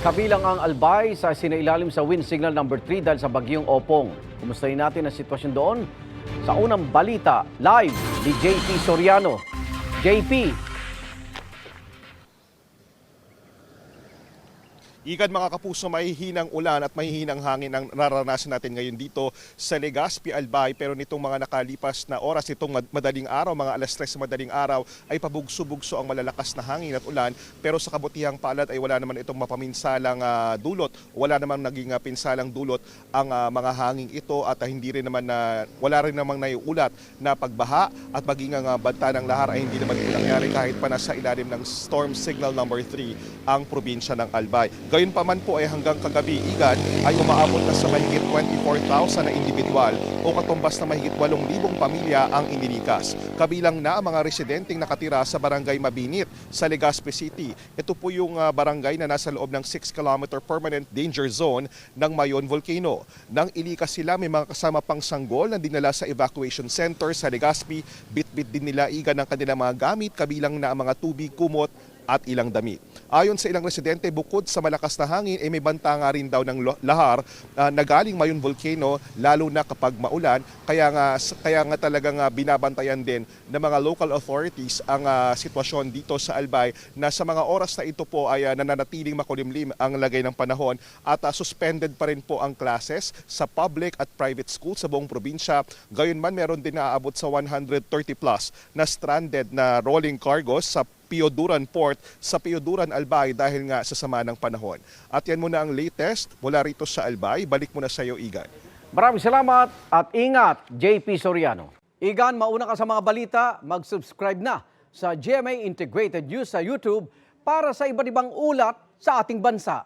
Kabilang ang Albay sa sinailalim sa wind signal number 3 dahil sa bagyong Opong. Kumustahin natin ang sitwasyon doon sa unang balita live ni JP Soriano. JP. Igan mga kapuso, mahihinang ulan at mahihinang hangin ang nararanasan natin ngayon dito sa Legazpi, Albay. Pero nitong mga nakalipas na oras, itong madaling araw, mga alas 3 madaling araw, ay pabugso-bugso ang malalakas na hangin at ulan. Pero sa kabutihang palad ay wala naman itong mapaminsalang dulot. Wala naman naging pinsalang dulot ang mga hangin ito at hindi rin naman wala rin namang naiulat na pagbaha at maging ang banta ng lahar ay hindi naman ito nangyari kahit pa nasa ilalim ng storm signal number 3 ang probinsya ng Albay. Gayunpaman po ay hanggang kagabi, Igan, ay umaabot na sa mahigit 24,000 na individual o katumbas na mahigit 8,000 pamilya ang inilikas. Kabilang na ang mga residenteng nakatira sa barangay Mabinit sa Legazpi City. Ito po yung barangay na nasa loob ng 6-kilometer permanent danger zone ng Mayon Volcano. Nang ilikas sila, may mga kasama pang sanggol na dinala sa evacuation center sa Legazpi. Bit-bit din nila, Igan, ang kanilang mga gamit, kabilang na ang mga tubig, kumot, at ilang damit. Ayon sa ilang residente, bukod sa malakas na hangin, may banta nga rin daw ng lahar na galing Mayon Volcano, lalo na kapag maulan. Kaya nga talagang binabantayan din ng mga local authorities ang sitwasyon dito sa Albay, na sa mga oras na ito po ay nananatiling makulimlim ang lagay ng panahon at suspended pa rin po ang classes sa public at private school sa buong probinsya. Gayunman, meron din naaabot sa 130 plus na stranded na rolling cargos sa Pioduran Port sa Pioduran, Albay dahil nga sa sama ng panahon. At yan muna ang latest mula rito sa Albay. Balik muna sa iyo, Igan. Maraming salamat at ingat, JP Soriano. Igan, mauna ka sa mga balita, mag-subscribe na sa GMA Integrated News sa YouTube para sa iba't ibang ulat sa ating bansa.